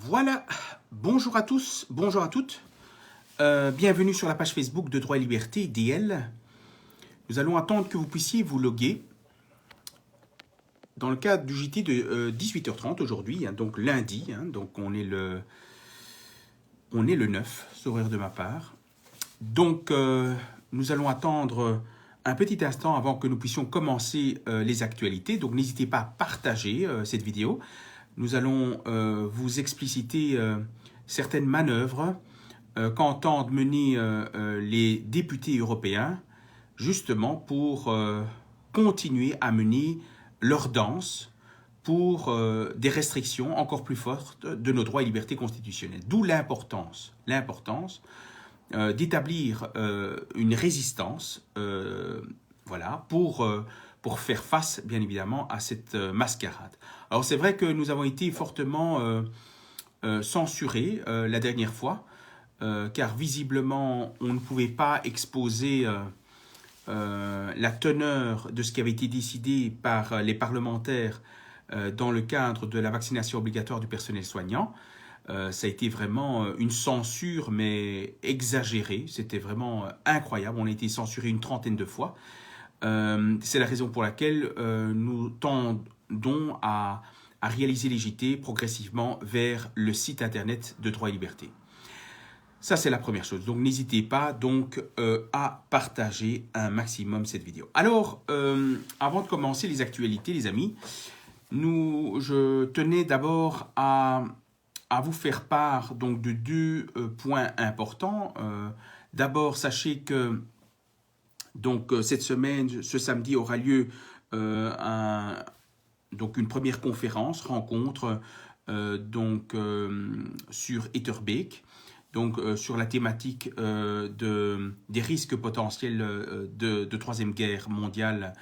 Voilà, bonjour à tous, bonjour à toutes. Bienvenue sur la page Facebook de Droit et Liberté, DL. Nous allons attendre que vous puissiez vous loguer dans le cadre du JT de 18h30 aujourd'hui, donc lundi, donc on est le 9, sauf erreur de ma part. Donc nous allons attendre un petit instant avant que nous puissions commencer les actualités, donc n'hésitez pas à partager cette vidéo. Nous allons vous expliciter certaines manœuvres qu'entendent mener les députés européens, justement pour continuer à mener leur danse pour des restrictions encore plus fortes de nos droits et libertés constitutionnelles. D'où l'importance d'établir une résistance voilà, pour faire face, bien évidemment, à cette mascarade. Alors c'est vrai que nous avons été fortement censurés la dernière fois, car visiblement on ne pouvait pas exposer la teneur de ce qui avait été décidé par les parlementaires dans le cadre de la vaccination obligatoire du personnel soignant. Ça a été vraiment une censure, mais exagérée. C'était vraiment incroyable. On a été censuré une trentaine de fois. C'est la raison pour laquelle nous tendons à réaliser les JT progressivement vers le site internet de Droit et Liberté. Ça, c'est la première chose. Donc, n'hésitez pas donc à partager un maximum cette vidéo. Alors, avant de commencer les actualités, les amis, je tenais d'abord à vous faire part donc, de deux points importants. D'abord, sachez que donc, cette semaine, ce samedi, aura lieu donc une première conférence, rencontre sur Etterbeek, donc sur la thématique des risques potentiels de Troisième Guerre mondiale.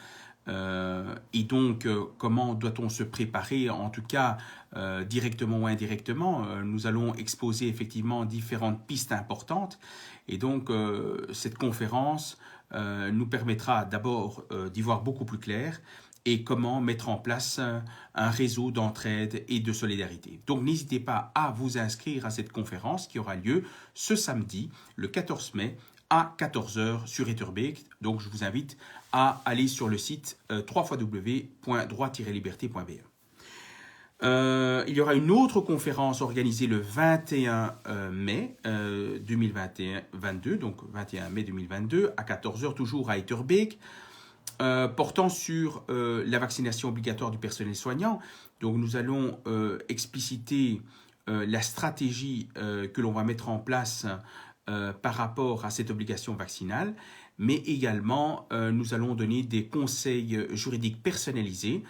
Et donc, comment doit-on se préparer, en tout cas directement ou indirectement. Nous allons exposer effectivement différentes pistes importantes. Et donc, cette conférence nous permettra d'abord d'y voir beaucoup plus clair et comment mettre en place un réseau d'entraide et de solidarité. Donc, n'hésitez pas à vous inscrire à cette conférence qui aura lieu ce samedi, le 14 mai, à 14h sur Etterbeek. Donc, je vous invite à aller sur le site www.droit-liberté.be. Il y aura une autre conférence organisée le 21 mai 2022, donc 21 mai 2022, à 14h, toujours à Etterbeek, portant sur la vaccination obligatoire du personnel soignant. Donc, nous allons expliciter la stratégie que l'on va mettre en place par rapport à cette obligation vaccinale, mais également nous allons donner des conseils juridiques personnalisés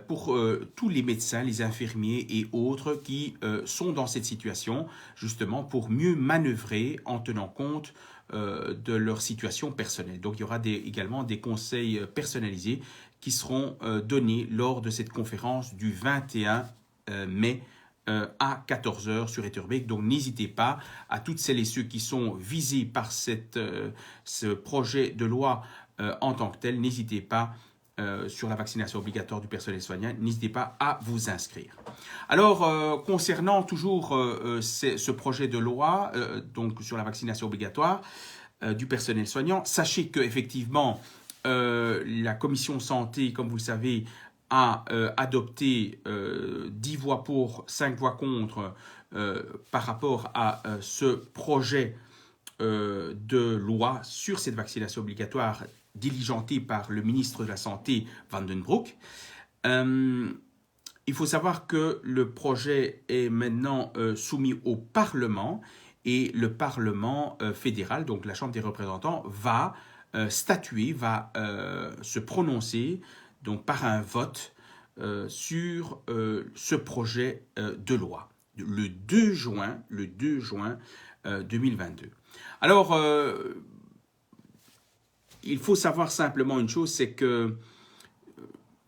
pour tous les médecins, les infirmiers et autres qui sont dans cette situation, justement pour mieux manœuvrer en tenant compte de leur situation personnelle. Donc il y aura également des conseils personnalisés qui seront donnés lors de cette conférence du 21 mai à 14h sur Etterbeek. Donc n'hésitez pas, à toutes celles et ceux qui sont visés par ce projet de loi en tant que tel, n'hésitez pas sur la vaccination obligatoire du personnel soignant, n'hésitez pas à vous inscrire. Alors, concernant toujours ce projet de loi donc sur la vaccination obligatoire du personnel soignant, sachez qu'effectivement, la commission santé, comme vous le savez, a adopté 10 voix pour, 5 voix contre par rapport à ce projet de loi sur cette vaccination obligatoire diligenté par le ministre de la Santé, Van den Broek. Il faut savoir que le projet est maintenant soumis au Parlement et le Parlement fédéral, donc la Chambre des représentants, va statuer, va se prononcer donc par un vote sur ce projet de loi le 2 juin 2022. Alors, il faut savoir simplement une chose, c'est que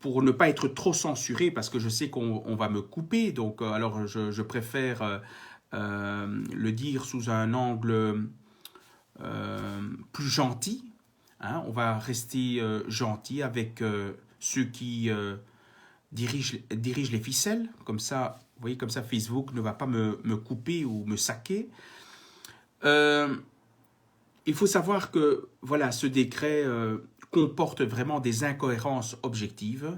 pour ne pas être trop censuré, parce que je sais qu'on va me couper, donc alors je préfère le dire sous un angle plus gentil. On va rester gentil avec ceux qui dirigent les ficelles. Comme ça, voyez, comme ça, Facebook ne va pas me couper ou me saquer. Il faut savoir que voilà, ce décret comporte vraiment des incohérences objectives.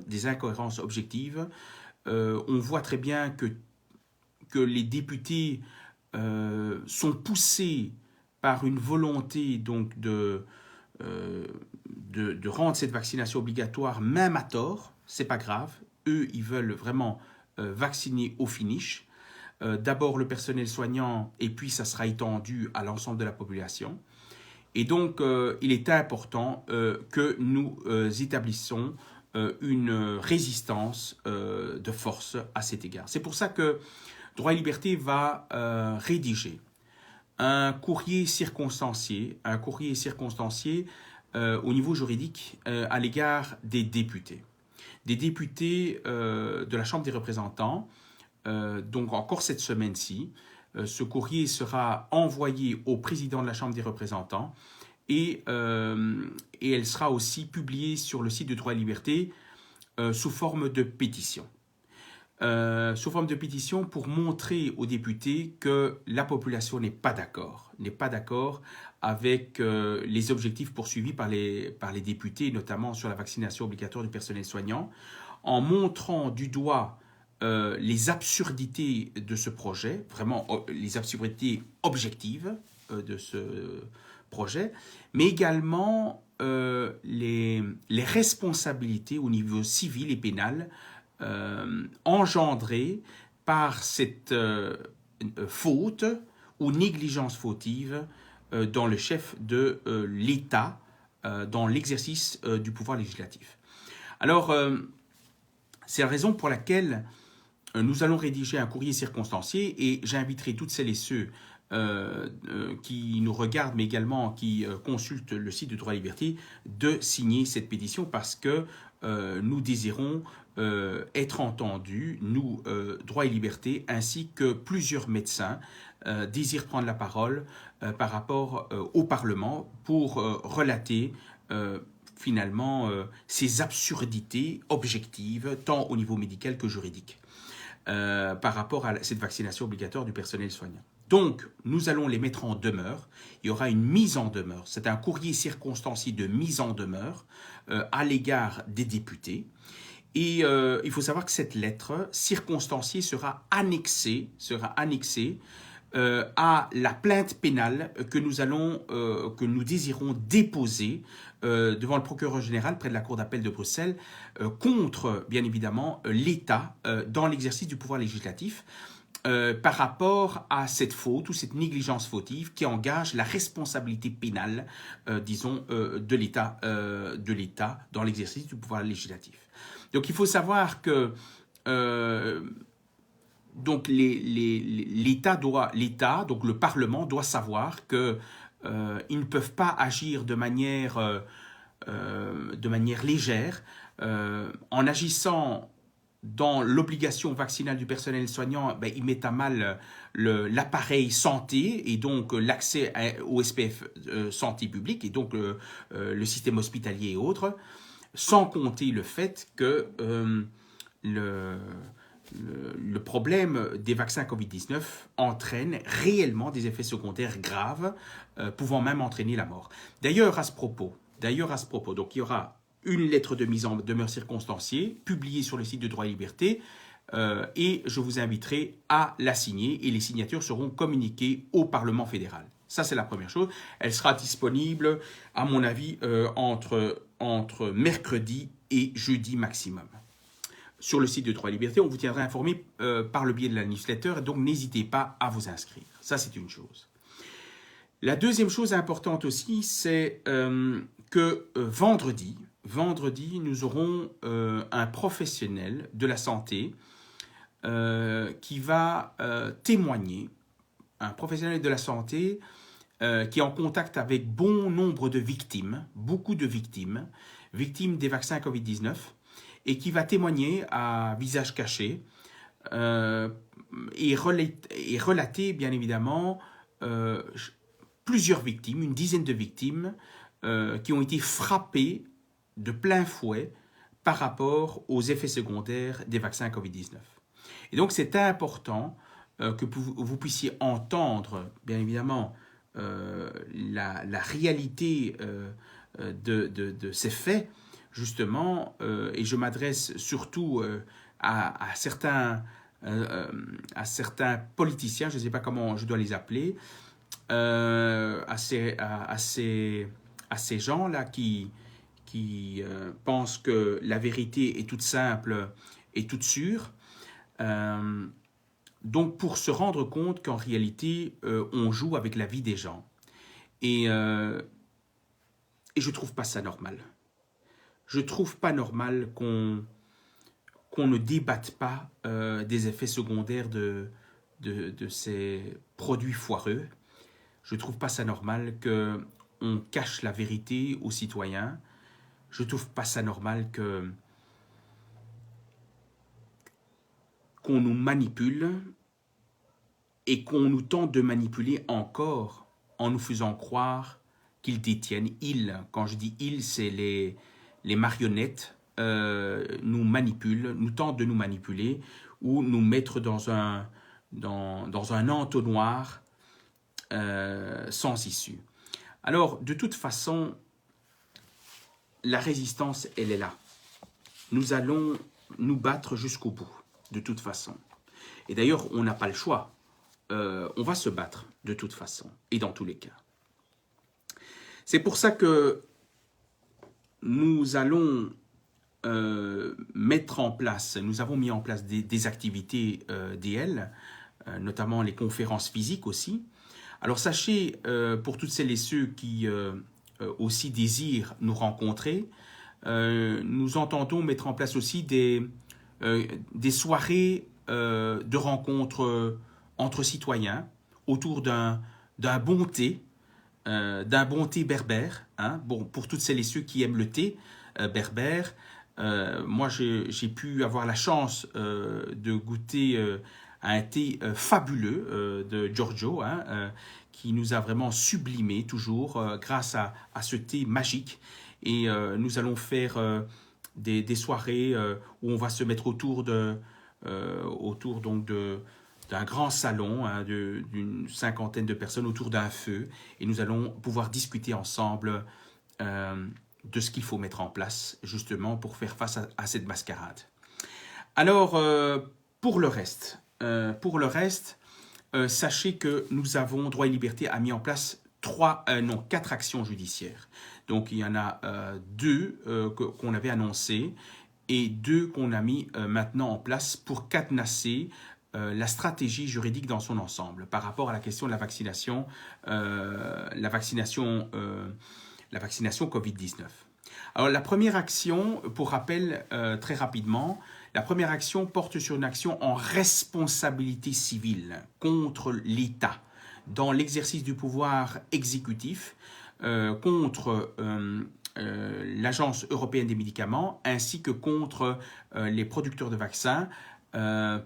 On voit très bien que les députés sont poussés par une volonté donc de rendre cette vaccination obligatoire, même à tort. C'est pas grave. Eux, ils veulent vraiment vacciner au finish. D'abord le personnel soignant, et puis ça sera étendu à l'ensemble de la population. Et donc, il est important que nous établissons une résistance de force à cet égard. C'est pour ça que Droit et Liberté va rédiger un courrier circonstancié au niveau juridique à l'égard des députés. Des députés de la Chambre des représentants, donc encore cette semaine-ci. Ce courrier sera envoyé au président de la Chambre des représentants et elle sera aussi publiée sur le site de Droit et Liberté sous forme de pétition. Pour montrer aux députés que la population n'est pas d'accord avec les objectifs poursuivis par les députés, notamment sur la vaccination obligatoire du personnel soignant, en montrant du doigt les absurdités de ce projet, vraiment les absurdités objectives de ce projet, mais également les responsabilités au niveau civil et pénal engendrées par cette faute ou négligence fautive dans le chef de l'État dans l'exercice du pouvoir législatif. Alors, c'est la raison pour laquelle nous allons rédiger un courrier circonstancié et j'inviterai toutes celles et ceux qui nous regardent, mais également qui consultent le site de Droit et Liberté, de signer cette pétition parce que nous désirons être entendus, nous, Droit et Liberté, ainsi que plusieurs médecins désirent prendre la parole par rapport au Parlement pour relater finalement ces absurdités objectives, tant au niveau médical que juridique, par rapport à cette vaccination obligatoire du personnel soignant. Donc, nous allons les mettre en demeure. Il y aura une mise en demeure. C'est un courrier circonstancié de mise en demeure à l'égard des députés. Et il faut savoir que cette lettre circonstanciée sera annexée à la plainte pénale que nous désirons déposer devant le procureur général près de la Cour d'appel de Bruxelles contre, bien évidemment, l'État dans l'exercice du pouvoir législatif par rapport à cette faute ou cette négligence fautive qui engage la responsabilité pénale, de l'État dans l'exercice du pouvoir législatif. Donc il faut savoir que donc l'État, donc le Parlement doit savoir que ils ne peuvent pas agir de manière légère en agissant dans l'obligation vaccinale du personnel soignant. Ils mettent à mal l'appareil santé et donc l'accès au SPF santé publique et donc le système hospitalier et autres, sans compter le fait que le problème des vaccins Covid-19 entraîne réellement des effets secondaires graves, pouvant même entraîner la mort. D'ailleurs, à ce propos, donc il y aura une lettre de mise en demeure circonstanciée publiée sur le site de Droit et Liberté et je vous inviterai à la signer et les signatures seront communiquées au Parlement fédéral. Ça, c'est la première chose. Elle sera disponible, à mon avis, entre mercredi et jeudi maximum. Sur le site de Droit et Liberté, on vous tiendra informé par le biais de la newsletter, donc n'hésitez pas à vous inscrire. Ça, c'est une chose. La deuxième chose importante aussi, c'est que vendredi, nous aurons un professionnel de la santé qui va témoigner, un professionnel de la santé qui est en contact avec bon nombre de victimes, beaucoup de victimes des vaccins Covid-19, et qui va témoigner à visage caché et relater, bien évidemment, plusieurs victimes, une dizaine de victimes, qui ont été frappées de plein fouet par rapport aux effets secondaires des vaccins Covid-19. Et donc, c'est important que vous puissiez entendre, bien évidemment, la réalité de ces faits, justement, et je m'adresse surtout à certains politiciens, je ne sais pas comment je dois les appeler, à ces gens-là qui pensent que la vérité est toute simple et toute sûre. Donc pour se rendre compte qu'en réalité, on joue avec la vie des gens. Et je ne trouve pas ça normal. Je ne trouve pas normal qu'on ne débatte pas des effets secondaires de ces produits foireux. Je ne trouve pas ça normal qu'on cache la vérité aux citoyens. Je ne trouve pas ça normal qu'on nous manipule et qu'on nous tente de manipuler encore en nous faisant croire qu'ils détiennent. Ils, quand je dis ils, c'est les marionnettes, nous manipulent, nous tentent de nous manipuler ou nous mettre dans un entonnoir sans issue. Alors, de toute façon, la résistance, elle est là. Nous allons nous battre jusqu'au bout, de toute façon. Et d'ailleurs, on n'a pas le choix. On va se battre, de toute façon, et dans tous les cas. C'est pour ça que nous allons mettre en place, nous avons mis en place des activités DL, notamment les conférences physiques aussi. Alors sachez, pour toutes celles et ceux qui aussi désirent nous rencontrer, nous entendons mettre en place aussi des soirées de rencontres entre citoyens autour d'un bon thé, berbère. Hein, bon, pour toutes celles et ceux qui aiment le thé berbère, moi j'ai pu avoir la chance de goûter un thé fabuleux de Giorgio, hein, qui nous a vraiment sublimé toujours grâce à ce thé magique. Et nous allons faire des soirées où on va se mettre autour donc d'un grand salon, hein, d'une cinquantaine de personnes autour d'un feu, et nous allons pouvoir discuter ensemble de ce qu'il faut mettre en place justement pour faire face à cette mascarade. Alors pour le reste, sachez que nous avons Droit et Liberté a mis en place 4 actions judiciaires. Donc il y en a 2 qu'on avait annoncées et 2 qu'on a mis maintenant en place pour cadenasser la stratégie juridique dans son ensemble par rapport à la question de la vaccination Covid-19. Alors la première action, pour rappel très rapidement, la première action porte sur une action en responsabilité civile contre l'État dans l'exercice du pouvoir exécutif contre l'Agence européenne des médicaments ainsi que contre les producteurs de vaccins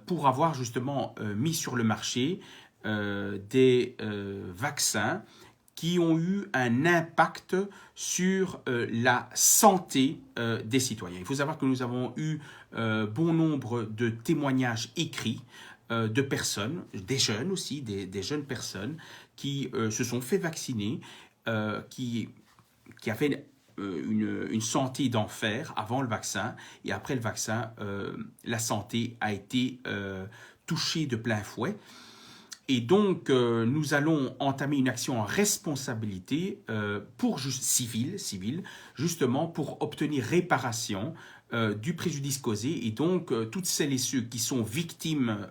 pour avoir justement mis sur le marché des vaccins qui ont eu un impact sur la santé des citoyens. Il faut savoir que nous avons eu bon nombre de témoignages écrits de personnes, des jeunes aussi, des jeunes personnes qui se sont fait vacciner, qui avaient une santé d'enfer avant le vaccin, et après le vaccin, la santé a été touchée de plein fouet. Et donc, nous allons entamer une action en responsabilité civile, justement pour obtenir réparation du préjudice causé. Et donc, toutes celles et ceux qui sont victimes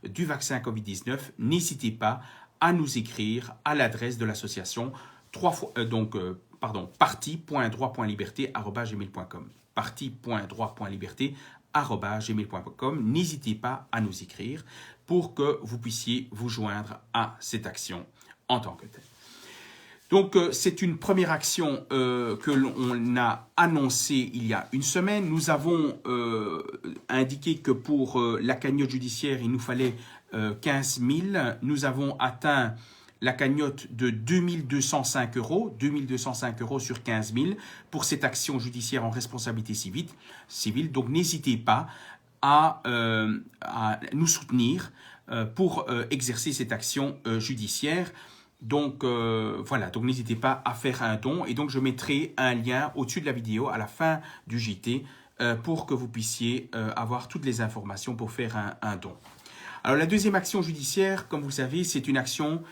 du vaccin Covid-19, n'hésitez pas à nous écrire à l'adresse de l'association parti.droit.liberté@gmail.com. parti.droit.liberté@gmail.com. N'hésitez pas à nous écrire pour que vous puissiez vous joindre à cette action en tant que telle. Donc, c'est une première action que l'on a annoncée il y a une semaine. Nous avons indiqué que pour la cagnotte judiciaire, il nous fallait 15 000. Nous avons atteint la cagnotte de 2205 €, 2205 € sur 15 000 pour cette action judiciaire en responsabilité civile. Donc, n'hésitez pas à nous soutenir pour exercer cette action judiciaire. Donc voilà, donc n'hésitez pas à faire un don et donc je mettrai un lien au-dessus de la vidéo à la fin du JT pour que vous puissiez avoir toutes les informations pour faire un don. Alors la deuxième action judiciaire, comme vous savez, c'est une action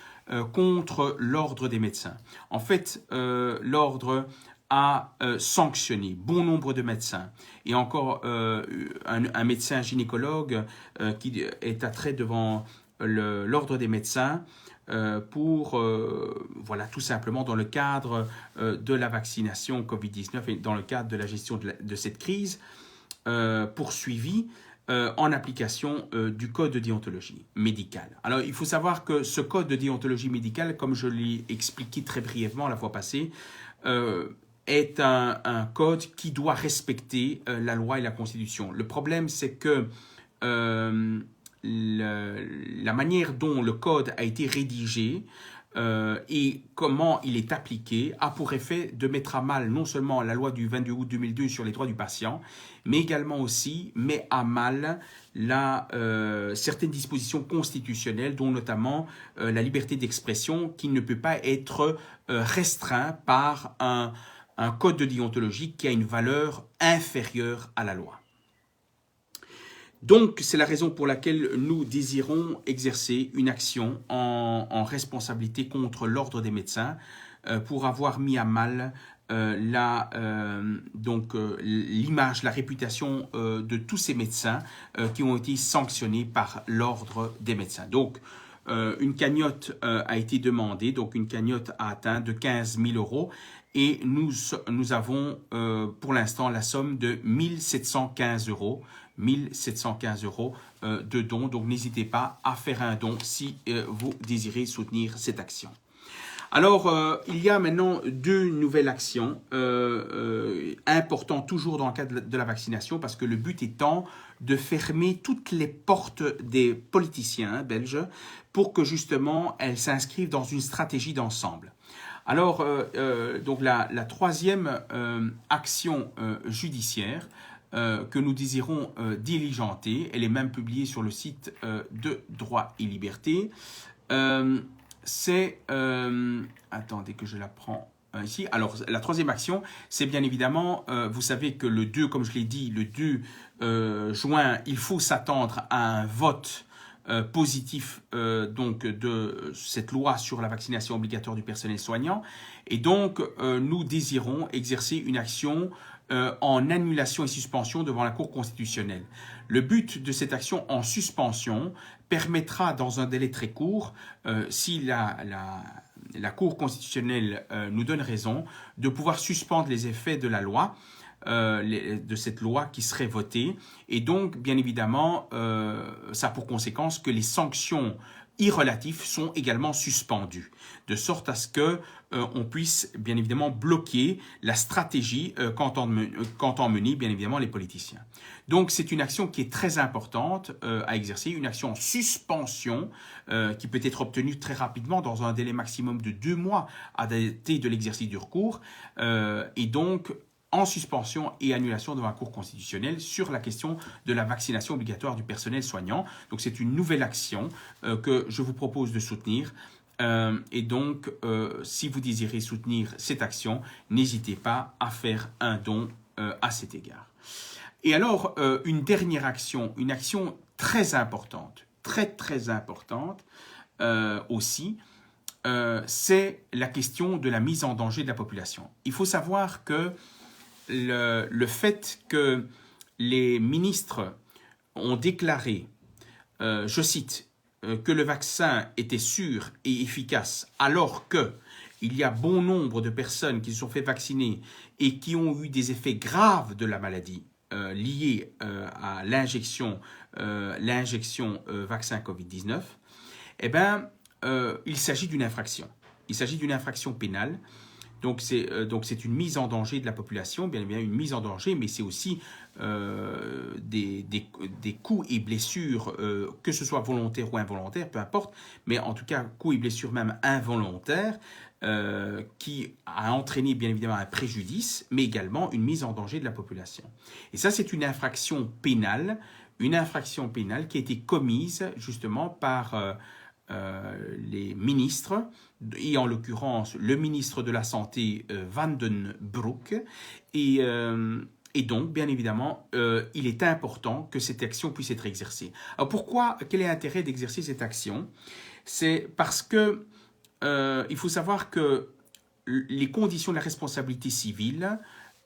contre l'ordre des médecins. En fait, l'ordre a sanctionné bon nombre de médecins et encore un médecin gynécologue qui est attrait devant l'ordre des médecins pour, voilà, tout simplement dans le cadre de la vaccination Covid-19 et dans le cadre de la gestion de cette crise, poursuivi en application du code de déontologie médicale. Alors, il faut savoir que ce code de déontologie médicale, comme je l'ai expliqué très brièvement la fois passée, est un code qui doit respecter la loi et la Constitution. Le problème, c'est que la manière dont le code a été rédigé et comment il est appliqué a pour effet de mettre à mal non seulement la loi du 22 août 2002 sur les droits du patient, mais également aussi met à mal certaines dispositions constitutionnelles, dont notamment la liberté d'expression qui ne peut pas être restreint par un code de déontologie qui a une valeur inférieure à la loi. Donc, c'est la raison pour laquelle nous désirons exercer une action en responsabilité contre l'ordre des médecins pour avoir mis à mal l'image, la réputation de tous ces médecins qui ont été sanctionnés par l'ordre des médecins. Donc, une cagnotte a été demandée, donc une cagnotte a atteint de 15 000 € et nous avons pour l'instant la somme de 1 715 €. 1 715 € de dons. Donc, n'hésitez pas à faire un don si vous désirez soutenir cette action. Alors, il y a maintenant deux nouvelles actions importantes, toujours dans le cadre de la vaccination, parce que le but étant de fermer toutes les portes des politiciens belges pour que justement elles s'inscrivent dans une stratégie d'ensemble. Alors, donc la troisième action judiciaire que nous désirons diligenter. Elle est même publiée sur le site de Droit et Liberté. Attendez que je la prends ici. Alors, la troisième action, c'est bien évidemment, vous savez que le 2, comme je l'ai dit, le 2 juin, il faut s'attendre à un vote positif donc de cette loi sur la vaccination obligatoire du personnel soignant. Et donc, nous désirons exercer une action en annulation et suspension devant la Cour constitutionnelle. Le but de cette action en suspension permettra dans un délai très court, si la Cour constitutionnelle nous donne raison, de pouvoir suspendre les effets de la loi, de cette loi qui serait votée. Et donc, bien évidemment, ça a pour conséquence que les sanctions irrelatives sont également suspendues, de sorte à ce que on puisse bien évidemment bloquer la stratégie qu'entendent mener bien évidemment les politiciens. Donc c'est une action qui est très importante à exercer, une action en suspension qui peut être obtenue très rapidement dans un délai maximum de 2 mois à dater de l'exercice du recours et donc en suspension et annulation devant la Cour constitutionnelle sur la question de la vaccination obligatoire du personnel soignant. Donc c'est une nouvelle action que je vous propose de soutenir. Et donc, si vous désirez soutenir cette action, n'hésitez pas à faire un don à cet égard. Et alors, une dernière action, une action très importante, très importante aussi, c'est la question de la mise en danger de la population. Il faut savoir que le fait que les ministres ont déclaré, je cite, que le vaccin était sûr et efficace alors qu'il y a bon nombre de personnes qui se sont fait vacciner et qui ont eu des effets graves de la maladie liés à l'injection vaccin Covid-19, eh bien, il s'agit d'une infraction. Il s'agit d'une infraction pénale. Donc c'est une mise en danger de la population, bien évidemment une mise en danger, mais c'est aussi des coups et blessures, que ce soit volontaires ou involontaires, peu importe, mais en tout cas coups et blessures même involontaires, qui a entraîné bien évidemment un préjudice, mais également une mise en danger de la population. Et ça, c'est une infraction pénale une infraction pénale qui a été commise justement par les ministres, et en l'occurrence le ministre de la Santé Van den Broek, et donc, bien évidemment, il est important que cette action puisse être exercée. Alors pourquoi, quel est l'intérêt d'exercer cette action? C'est parce que il faut savoir que les conditions de la responsabilité civile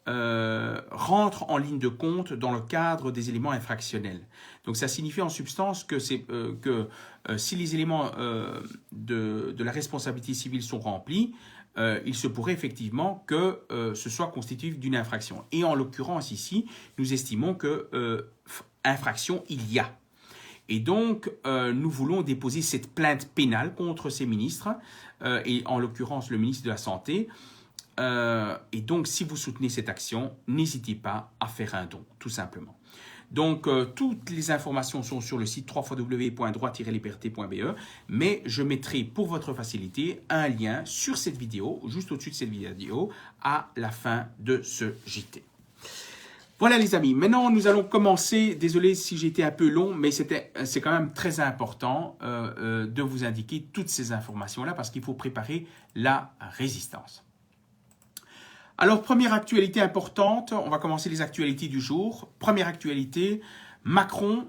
rentrent en ligne de compte dans le cadre des éléments infractionnels. Donc ça signifie en substance que, si les éléments de la responsabilité civile sont remplis, il se pourrait effectivement que ce soit constitutif d'une infraction. Et en l'occurrence ici, nous estimons que infraction il y a. Et donc, nous voulons déposer cette plainte pénale contre ces ministres, et en l'occurrence le ministre de la Santé. Et donc, si vous soutenez cette action, n'hésitez pas à faire un don, tout simplement. Donc, toutes les informations sont sur le site www.droit-liberté.be, mais je mettrai pour votre facilité un lien sur cette vidéo, juste au-dessus de cette vidéo, à la fin de ce JT. Voilà les amis, maintenant nous allons commencer, désolé si j'ai été un peu long, mais c'est quand même très important de vous indiquer toutes ces informations-là parce qu'il faut préparer la résistance. Alors, première actualité importante, on va commencer les actualités du jour. Première actualité, Macron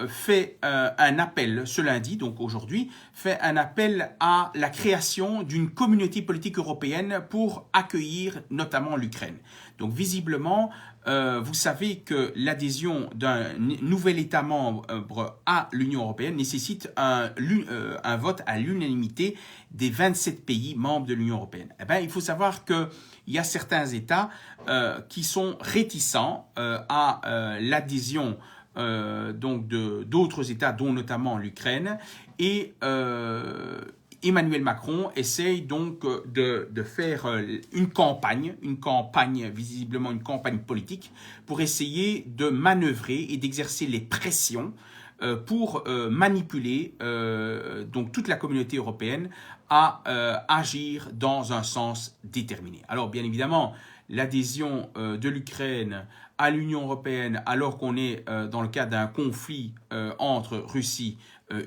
fait un appel ce lundi, donc aujourd'hui, fait un appel à la création d'une communauté politique européenne pour accueillir notamment l'Ukraine. Donc visiblement, vous savez que l'adhésion d'un nouvel État membre à l'Union européenne nécessite un vote à l'unanimité des 27 pays membres de l'Union européenne. Eh bien, il faut savoir qu'il y a certains États qui sont réticents à l'adhésion d'autres États, dont notamment l'Ukraine, et Emmanuel Macron essaye donc de faire une campagne, visiblement une campagne politique, pour essayer de manœuvrer et d'exercer les pressions pour manipuler donc toute la communauté européenne à agir dans un sens déterminé. Alors bien évidemment, l'adhésion de l'Ukraine à l'Union européenne, alors qu'on est dans le cadre d'un conflit entre Russie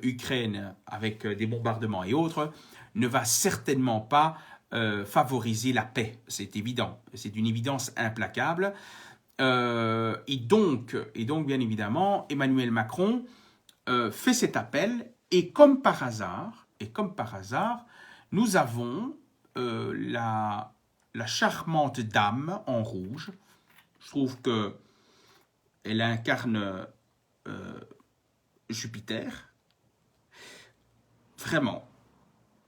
Ukraine avec des bombardements et autres, ne va certainement pas favoriser la paix. C'est évident, c'est d'une évidence implacable. Et donc, bien évidemment, Emmanuel Macron fait cet appel et comme par hasard, nous avons la charmante dame en rouge. Je trouve qu'elle incarne Jupiter. Vraiment,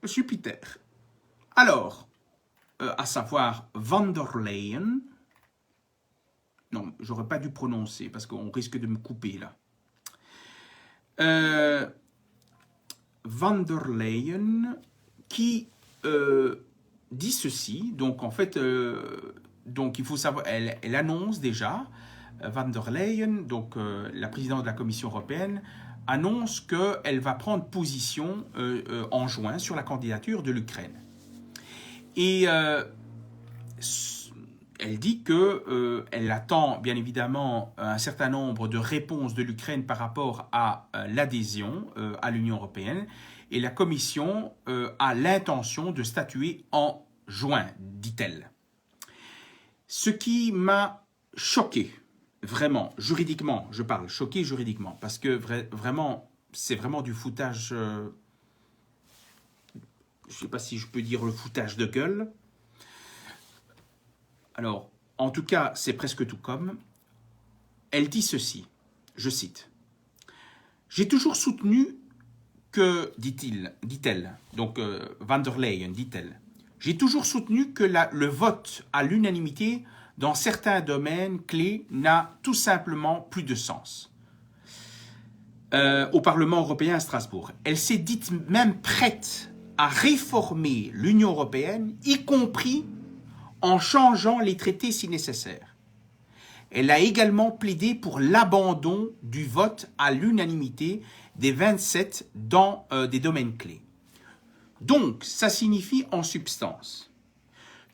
Jupiter. Alors, à savoir Van der Leyen. Non, j'aurais pas dû prononcer parce qu'on risque de me couper là. Van der Leyen qui dit ceci. Donc en fait, donc il faut savoir, elle annonce déjà, Van der Leyen, donc la présidente de la Commission européenne, annonce qu'elle va prendre position en juin sur la candidature de l'Ukraine. Et elle dit qu'elle attend bien évidemment un certain nombre de réponses de l'Ukraine par rapport à l'adhésion à l'Union européenne. Et la Commission a l'intention de statuer en juin, dit-elle. Ce qui m'a choqué, vraiment, juridiquement, je parle, choqué juridiquement, parce que vraiment, c'est vraiment du foutage, je ne sais pas si je peux dire le foutage de gueule. Alors, en tout cas, c'est presque tout comme. Elle dit ceci, je cite. « J'ai toujours soutenu que, dit-elle, donc Van der Leyen, dit-elle, j'ai toujours soutenu que le vote à l'unanimité dans certains domaines clés n'a tout simplement plus de sens. Au Parlement européen à Strasbourg. Elle s'est dite même prête à réformer l'Union européenne, y compris en changeant les traités si nécessaire. Elle a également plaidé pour l'abandon du vote à l'unanimité des 27 dans des domaines clés. Donc, ça signifie en substance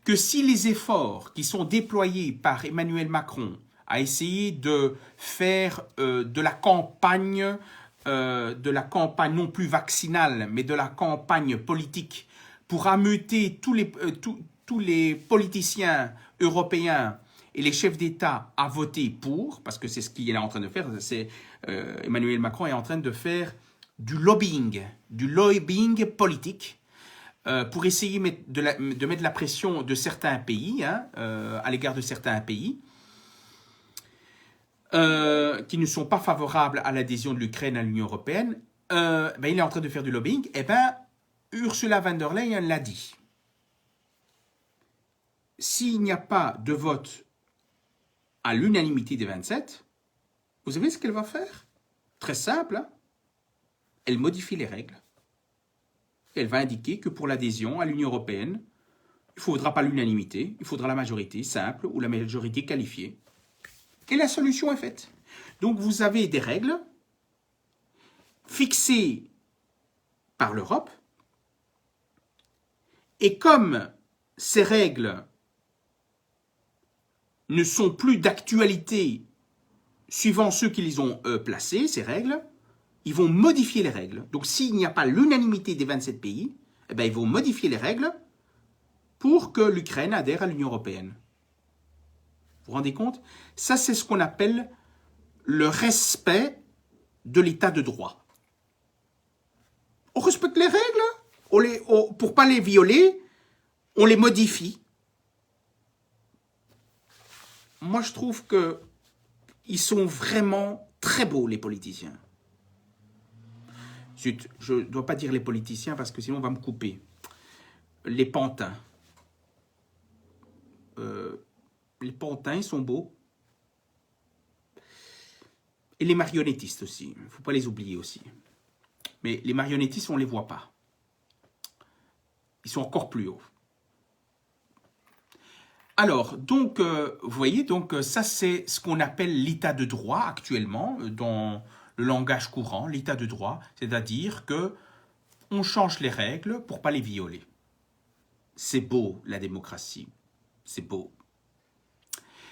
que si les efforts qui sont déployés par Emmanuel Macron a essayé de faire de la campagne non plus vaccinale, mais de la campagne politique pour ameuter tous les politiciens européens et les chefs d'État à voter pour, parce que c'est ce qu'il est en train de faire, Emmanuel Macron est en train de faire du lobbying politique, pour essayer de mettre la pression de certains pays, à l'égard de certains pays, qui ne sont pas favorables à l'adhésion de l'Ukraine à l'Union européenne. Il est en train de faire du lobbying. Ursula von der Leyen l'a dit. S'il n'y a pas de vote à l'unanimité des 27, vous savez ce qu'elle va faire? Très simple, hein? Elle modifie les règles. Elle va indiquer que pour l'adhésion à l'Union européenne, il ne faudra pas l'unanimité, il faudra la majorité simple ou la majorité qualifiée. Et la solution est faite. Donc vous avez des règles fixées par l'Europe, et comme ces règles ne sont plus d'actualité suivant ceux qui les ont placées, ces règles, ils vont modifier les règles. Donc s'il n'y a pas l'unanimité des 27 pays, ils vont modifier les règles pour que l'Ukraine adhère à l'Union européenne. Vous vous rendez compte? Ça, c'est ce qu'on appelle le respect de l'état de droit. On respecte les règles, pour ne pas les violer, on les modifie. Moi, je trouve qu'ils sont vraiment très beaux, les politiciens. Zut, je ne dois pas dire les politiciens parce que sinon on va me couper. Les pantins. Les pantins, ils sont beaux. Et les marionnettistes aussi. Il ne faut pas les oublier aussi. Mais les marionnettistes, on ne les voit pas. Ils sont encore plus hauts. Alors, donc, vous voyez, donc, ça c'est ce qu'on appelle l'état de droit actuellement, dans le langage courant, l'état de droit, c'est-à-dire que on change les règles pour ne pas les violer. C'est beau, la démocratie. C'est beau.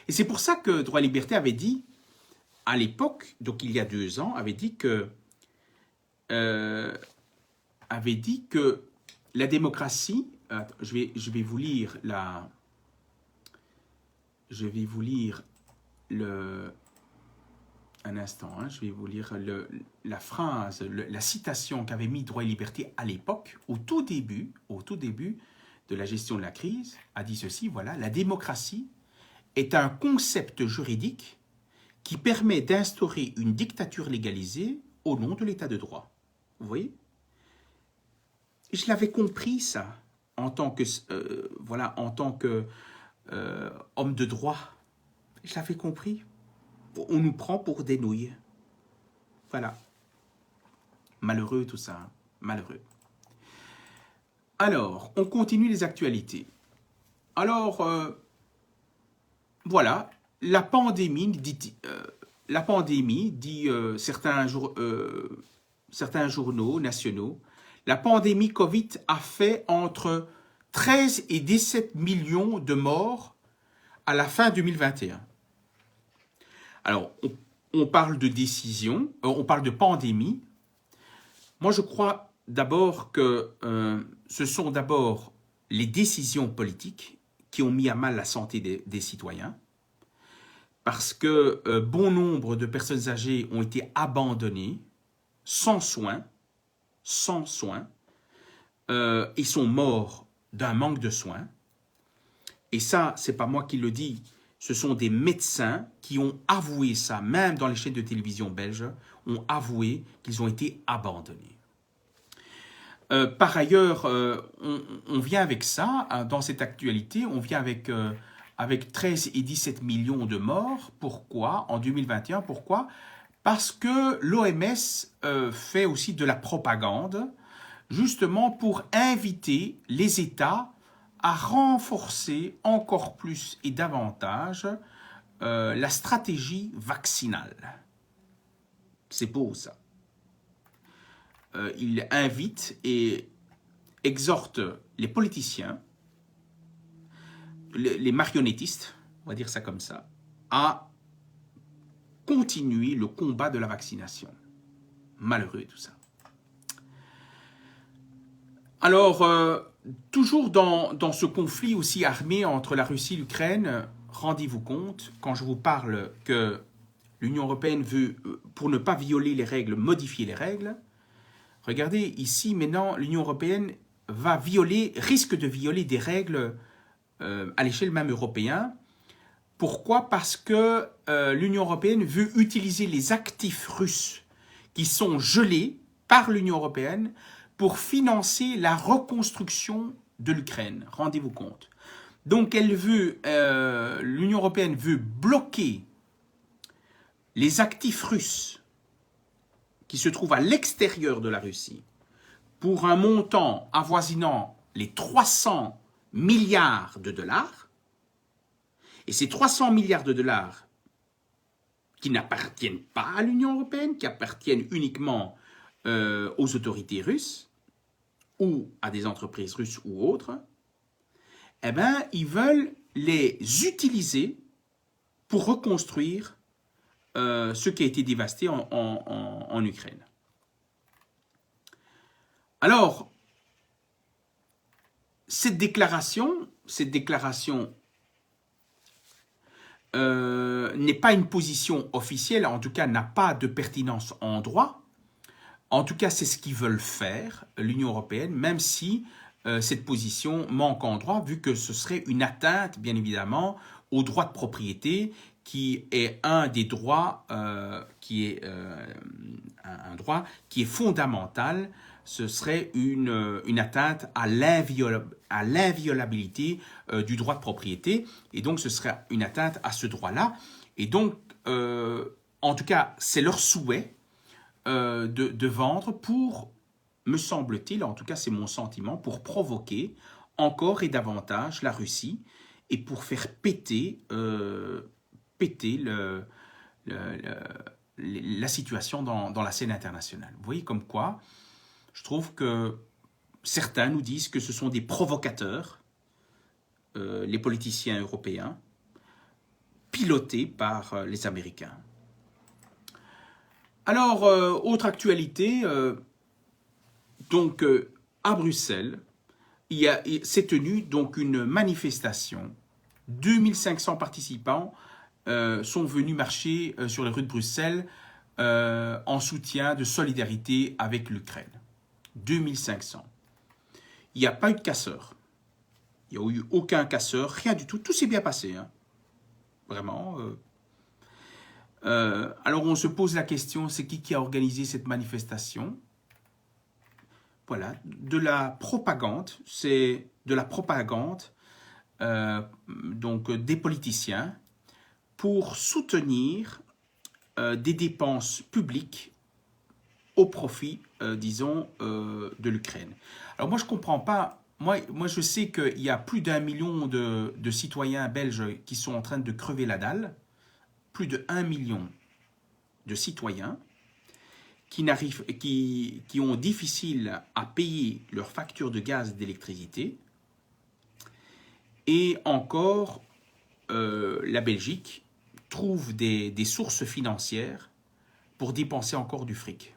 Et c'est pour ça que Droit et Liberté avait dit, à l'époque, donc il y a 2 ans, avait dit que la démocratie, je vais vous lire un instant, je vais vous lire la phrase, la citation qu'avait mis Droit et Liberté à l'époque, au tout début de la gestion de la crise, a dit ceci, voilà, la démocratie est un concept juridique qui permet d'instaurer une dictature légalisée au nom de l'état de droit. Vous voyez? Je l'avais compris ça, en tant que homme de droit. Je l'avais compris. On nous prend pour des nouilles. Voilà. Malheureux tout ça, hein. Malheureux. Alors, on continue les actualités. Alors, voilà, la pandémie, dit certains journaux nationaux, la pandémie Covid a fait entre 13 et 17 millions de morts à la fin 2021. Alors, on parle de décision, on parle de pandémie. Moi, je crois d'abord que ce sont d'abord les décisions politiques qui ont mis à mal la santé des citoyens, parce que bon nombre de personnes âgées ont été abandonnées, sans soins, ils sont morts d'un manque de soins. Et ça, c'est pas moi qui le dis, ce sont des médecins qui ont avoué ça, même dans les chaînes de télévision belges, ont avoué qu'ils ont été abandonnés. Par ailleurs, on vient avec ça, dans cette actualité, on vient avec 13 et 17 millions de morts. Pourquoi? En 2021, pourquoi? Parce que l'OMS fait aussi de la propagande, justement pour inviter les États à renforcer encore plus et davantage la stratégie vaccinale. C'est beau ça. Il invite et exhorte les politiciens, les marionnettistes, on va dire ça comme ça, à continuer le combat de la vaccination. Malheureux tout ça. Alors, toujours dans ce conflit aussi armé entre la Russie et l'Ukraine, rendez-vous compte, quand je vous parle que l'Union européenne veut, pour ne pas violer les règles, modifier les règles, regardez ici maintenant, l'Union européenne risque de violer des règles à l'échelle même européenne. Pourquoi? Parce que l'Union européenne veut utiliser les actifs russes qui sont gelés par l'Union européenne pour financer la reconstruction de l'Ukraine. Rendez-vous compte. Donc, l'Union européenne veut bloquer les actifs russes qui se trouvent à l'extérieur de la Russie pour un montant avoisinant les 300 milliards de dollars. Et ces 300 milliards de dollars qui n'appartiennent pas à l'Union européenne, qui appartiennent uniquement aux autorités russes ou à des entreprises russes ou autres, eh bien, ils veulent les utiliser pour reconstruire ce qui a été dévasté en Ukraine. Alors, cette déclaration n'est pas une position officielle, en tout cas n'a pas de pertinence en droit. En tout cas, c'est ce qu'ils veulent faire, l'Union européenne, même si cette position manque en droit, vu que ce serait une atteinte, bien évidemment, au droit de propriété, qui est un des droits, un droit qui est fondamental. Ce serait une atteinte à l'inviolabilité du droit de propriété. Et donc, ce serait une atteinte à ce droit-là. Et donc, en tout cas, c'est leur souhait de vendre pour, me semble-t-il, en tout cas c'est mon sentiment, pour provoquer encore et davantage la Russie et pour faire péter la situation dans la scène internationale. Vous voyez comme quoi, je trouve que certains nous disent que ce sont des provocateurs, les politiciens européens, pilotés par les Américains. Alors, autre actualité, donc à Bruxelles, s'est tenue donc une manifestation. 2500 participants sont venus marcher sur les rues de Bruxelles en soutien de solidarité avec l'Ukraine. 2500. Il n'y a pas eu de casseurs. Il n'y a eu aucun casseur, rien du tout. Tout s'est bien passé. Hein. Vraiment. Alors on se pose la question, c'est qui a organisé cette manifestation? Voilà, de la propagande, c'est de la propagande donc des politiciens pour soutenir des dépenses publiques au profit, disons, de l'Ukraine. Alors moi je ne comprends pas, moi je sais qu'il y a plus d'1 million de citoyens belges qui sont en train de crever la dalle, plus de 1 million de citoyens qui ont difficile à payer leurs factures de gaz et d'électricité. Et encore, la Belgique trouve des sources financières pour dépenser encore du fric.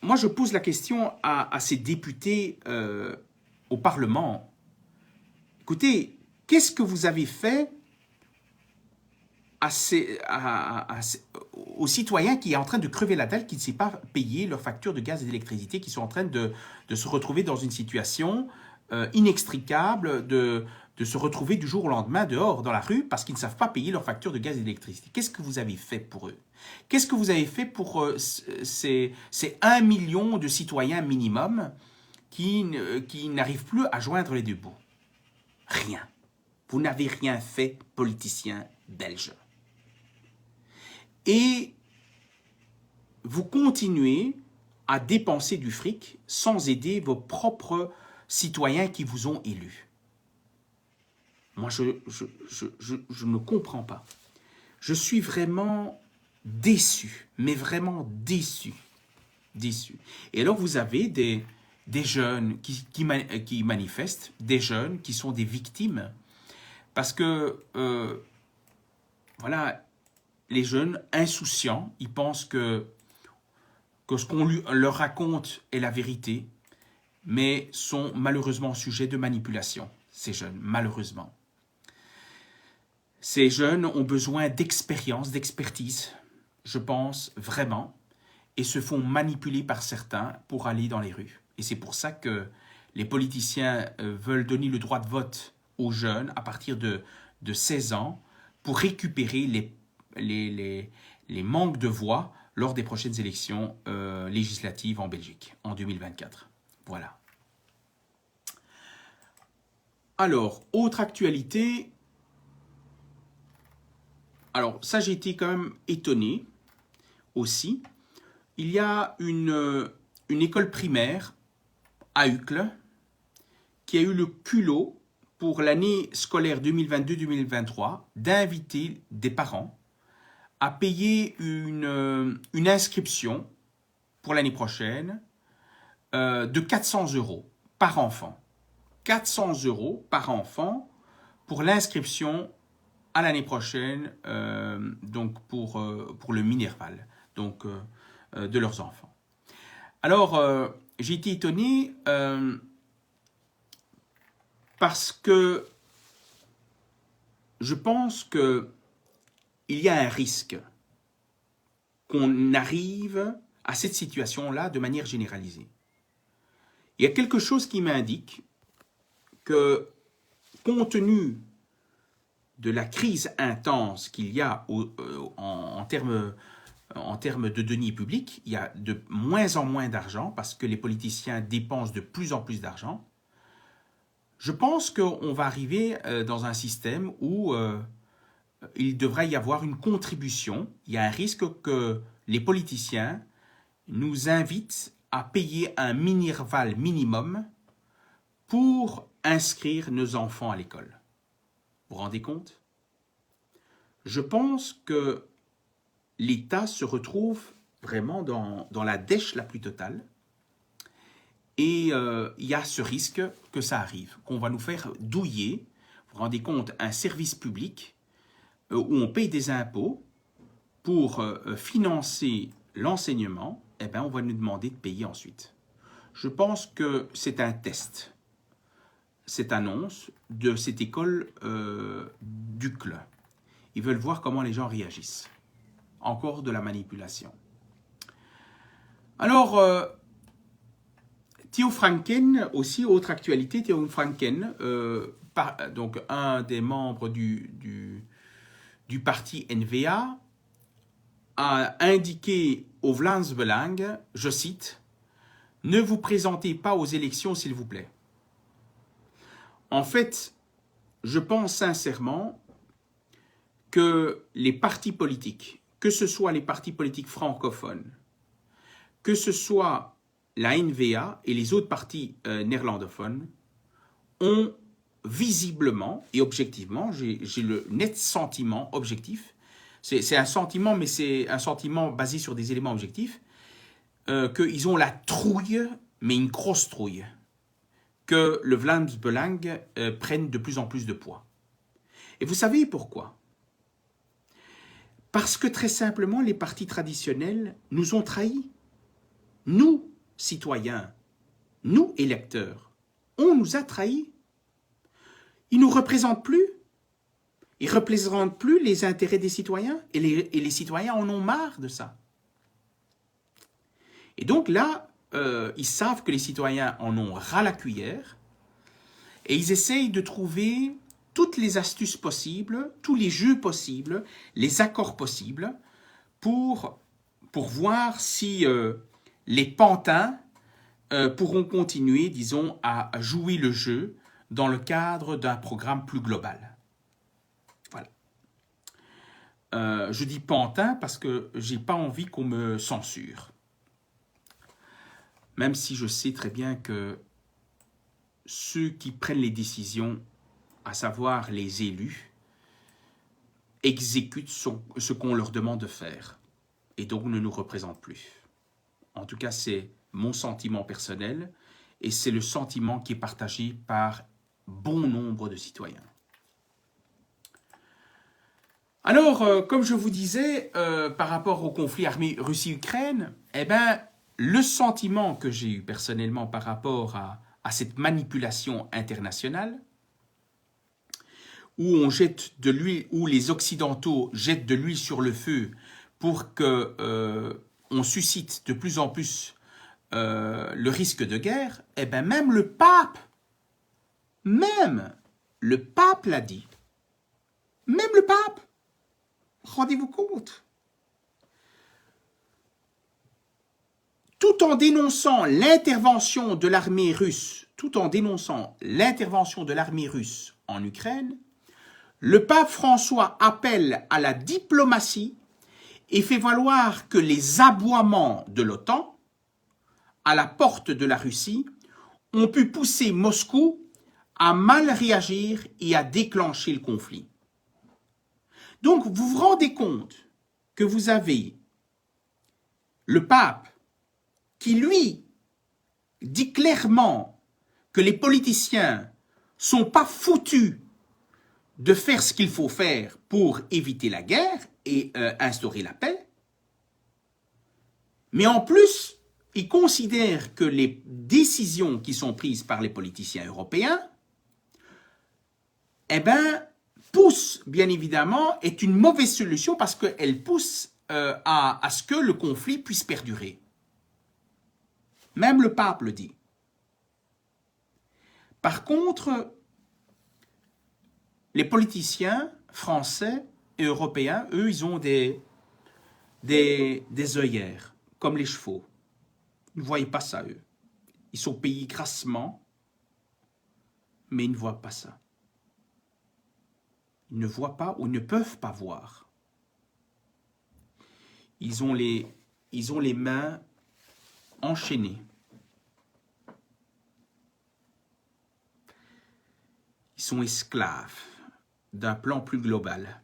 Moi, je pose la question à ces députés au Parlement. Écoutez, qu'est-ce que vous avez fait aux citoyens qui est en train de crever la dalle, qui ne sait pas payer leurs factures de gaz et d'électricité, qui sont en train de se retrouver dans une situation inextricable, de se retrouver du jour au lendemain dehors dans la rue parce qu'ils ne savent pas payer leurs factures de gaz et d'électricité. Qu'est-ce que vous avez fait pour eux? Qu'est-ce que vous avez fait pour ces 1 million de citoyens minimum qui n'arrivent plus à joindre les deux bouts? Rien. Vous n'avez rien fait, politiciens belges. Et vous continuez à dépenser du fric sans aider vos propres citoyens qui vous ont élus. Moi, je ne comprends pas. Je suis vraiment déçu, mais vraiment déçu. Déçu. Et alors, vous avez des jeunes qui manifestent, des jeunes qui sont des victimes, parce que voilà, les jeunes insouciants, ils pensent que ce qu'on leur raconte est la vérité, mais sont malheureusement sujets de manipulation, ces jeunes, malheureusement. Ces jeunes ont besoin d'expérience, d'expertise, je pense vraiment, et se font manipuler par certains pour aller dans les rues. Et c'est pour ça que les politiciens veulent donner le droit de vote aux jeunes à partir de 16 ans pour récupérer les manques de voix lors des prochaines élections législatives en Belgique, en 2024. Voilà. Alors, autre actualité. Alors, ça, j'ai été quand même étonné aussi. Il y a une école primaire à Uccle qui a eu le culot pour l'année scolaire 2022-2023 d'inviter des parents à payer une inscription pour l'année prochaine de 400 € par enfant. 400 € par enfant pour l'inscription à l'année prochaine, donc pour le Minerval, donc de leurs enfants. Alors, j'ai été étonné parce que je pense qu'il y a un risque qu'on arrive à cette situation-là de manière généralisée. Il y a quelque chose qui m'indique que, compte tenu de la crise intense qu'il y a en termes de deniers publics, il y a de moins en moins d'argent parce que les politiciens dépensent de plus en plus d'argent. Je pense qu'on va arriver dans un système où il devrait y avoir une contribution. Il y a un risque que les politiciens nous invitent à payer un Minerval minimum pour inscrire nos enfants à l'école. Vous vous rendez compte? Je pense que l'État se retrouve vraiment dans la dèche la plus totale. Et il y a ce risque que ça arrive, qu'on va nous faire douiller. Vous vous rendez compte, un service public où on paye des impôts pour financer l'enseignement, eh bien, on va nous demander de payer ensuite. Je pense que c'est un test, cette annonce de cette école d'Uccle. Ils veulent voir comment les gens réagissent. Encore de la manipulation. Alors, Theo Franken, aussi, autre actualité, Theo Franken, donc un des membres du parti N-VA, a indiqué au Vlaams Belang, je cite, « Ne vous présentez pas aux élections, s'il vous plaît. » En fait, je pense sincèrement que les partis politiques, que ce soit les partis politiques francophones, que ce soit la N-VA et les autres partis néerlandophones, ont visiblement et objectivement, j'ai le net sentiment objectif, c'est un sentiment, mais c'est un sentiment basé sur des éléments objectifs, qu'ils ont la trouille, mais une grosse trouille, que le Vlaams Belang prenne de plus en plus de poids. Et vous savez pourquoi? Parce que très simplement, les partis traditionnels nous ont trahis. Nous, citoyens, nous, électeurs, on nous a trahis. Ils ne nous représentent plus. Ils ne représentent plus les intérêts des citoyens. Et les citoyens en ont marre de ça. Et donc là, ils savent que les citoyens en ont ras la cuillère. Et ils essayent de trouver toutes les astuces possibles, tous les jeux possibles, les accords possibles pour voir si les pantins pourront continuer, disons, à jouer le jeu dans le cadre d'un programme plus global. Voilà. Je dis pantin parce que je n'ai pas envie qu'on me censure. Même si je sais très bien que ceux qui prennent les décisions, à savoir les élus, exécutent ce qu'on leur demande de faire et donc ne nous représentent plus. En tout cas, c'est mon sentiment personnel et c'est le sentiment qui est partagé par bon nombre de citoyens. Alors, comme je vous disais, par rapport au conflit armé Russie-Ukraine, eh ben, le sentiment que j'ai eu personnellement par rapport à cette manipulation internationale, où on jette de l'huile, où les Occidentaux jettent de l'huile sur le feu pour que on suscite de plus en plus le risque de guerre, eh ben même le pape l'a dit. Même le pape. Rendez-vous compte. Tout en dénonçant l'intervention de l'armée russe, en Ukraine, le pape François appelle à la diplomatie et fait valoir que les aboiements de l'OTAN à la porte de la Russie ont pu pousser Moscou à mal réagir et à déclencher le conflit. Donc, vous vous rendez compte que vous avez le pape qui, lui, dit clairement que les politiciens sont pas foutus de faire ce qu'il faut faire pour éviter la guerre et instaurer la paix. Mais en plus, il considère que les décisions qui sont prises par les politiciens européens, eh ben, poussent, bien évidemment, est une mauvaise solution parce qu'elle pousse à ce que le conflit puisse perdurer. Même le pape le dit. Par contre, les politiciens français et européens, eux, ils ont des œillères, comme les chevaux. Ils ne voient pas ça, eux. Ils sont payés grassement, mais ils ne voient pas ça. Ils ne voient pas ou ne peuvent pas voir. Ils ont les mains enchaînées. Ils sont esclaves d'un plan plus global.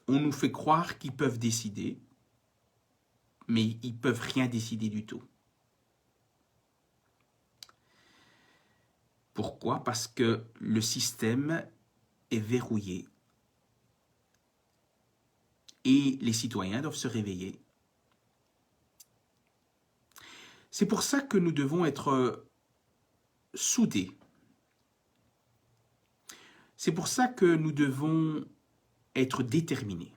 On nous fait croire qu'ils peuvent décider, mais ils ne peuvent rien décider du tout. Pourquoi? Parce que le système est verrouillé. Et les citoyens doivent se réveiller. C'est pour ça que nous devons être soudés. C'est pour ça que nous devons être déterminés.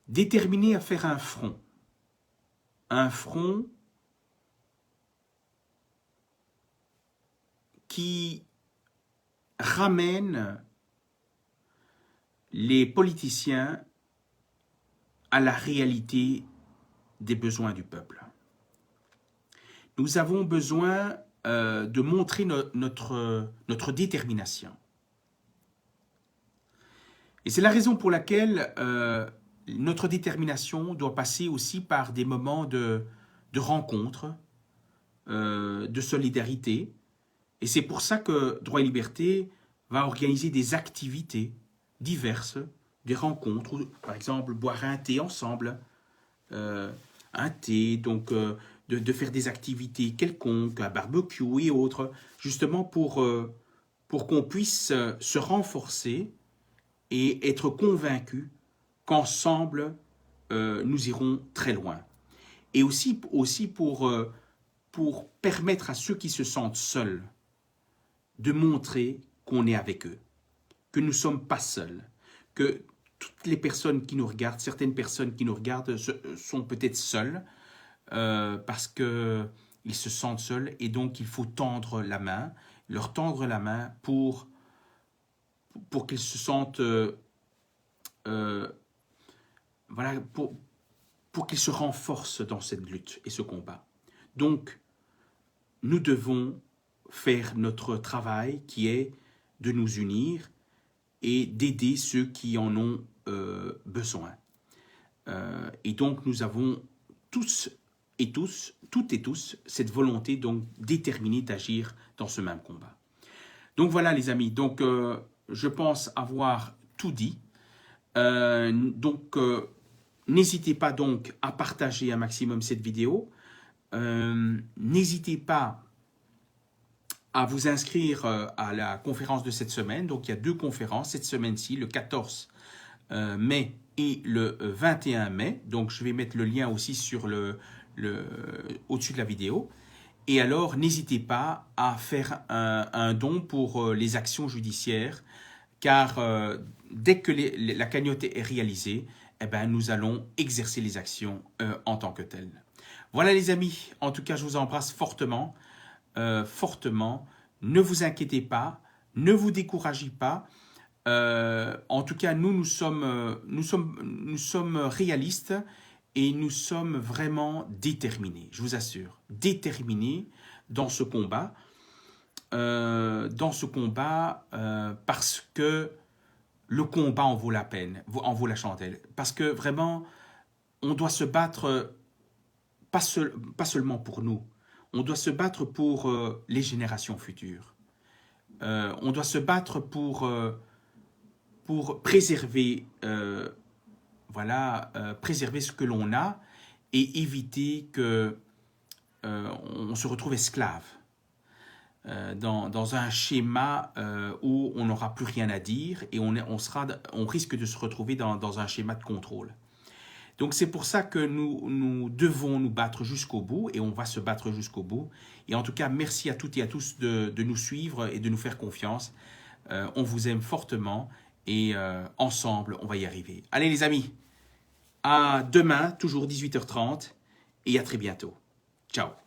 Déterminés à faire un front. Un front qui ramène les politiciens à la réalité des besoins du peuple. Nous avons besoin de montrer notre détermination. Et c'est la raison pour laquelle notre détermination doit passer aussi par des moments de rencontre, de solidarité. Et c'est pour ça que Droit et Liberté va organiser des activités diverses, des rencontres, par exemple boire un thé ensemble, un thé, donc de faire des activités quelconques, un barbecue et autres, justement pour qu'on puisse se renforcer et être convaincus qu'ensemble, nous irons très loin. Et aussi pour permettre à ceux qui se sentent seuls de montrer qu'on est avec eux, que nous ne sommes pas seuls, que toutes les personnes qui nous regardent, certaines personnes qui nous regardent sont peut-être seules parce qu'ils se sentent seuls et donc il faut tendre la main, leur tendre la main pour qu'ils se sentent, voilà, pour qu'ils se renforcent dans cette lutte et ce combat. Donc, nous devons faire notre travail qui est de nous unir et d'aider ceux qui en ont besoin. Et donc, nous avons toutes et tous, cette volonté donc déterminée d'agir dans ce même combat. Donc voilà les amis, donc je pense avoir tout dit. N'hésitez pas donc à partager un maximum cette vidéo. N'hésitez pas à vous inscrire à la conférence de cette semaine. Donc, il y a 2 conférences cette semaine-ci, le 14 mai et le 21 mai. Donc, je vais mettre le lien aussi sur au-dessus de la vidéo. Et alors, n'hésitez pas à faire un don pour les actions judiciaires, car dès que la cagnotte est réalisée, eh ben, nous allons exercer les actions en tant que telles. Voilà les amis, en tout cas, je vous embrasse fortement, fortement. Ne vous inquiétez pas, ne vous découragez pas. En tout cas, nous sommes réalistes et nous sommes vraiment déterminés, je vous assure, déterminés dans ce combat, parce que le combat en vaut la peine, en vaut la chandelle. Parce que vraiment, on doit se battre pas seulement pour nous, on doit se battre pour les générations futures. On doit se battre pour préserver, préserver ce que l'on a et éviter que on se retrouve esclave dans un schéma où on n'aura plus rien à dire et on risque de se retrouver dans un schéma de contrôle. Donc c'est pour ça que nous devons nous battre jusqu'au bout et on va se battre jusqu'au bout. Et en tout cas, merci à toutes et à tous de nous suivre et de nous faire confiance. On vous aime fortement et ensemble, on va y arriver. Allez les amis, à demain, toujours 18h30 et à très bientôt. Ciao.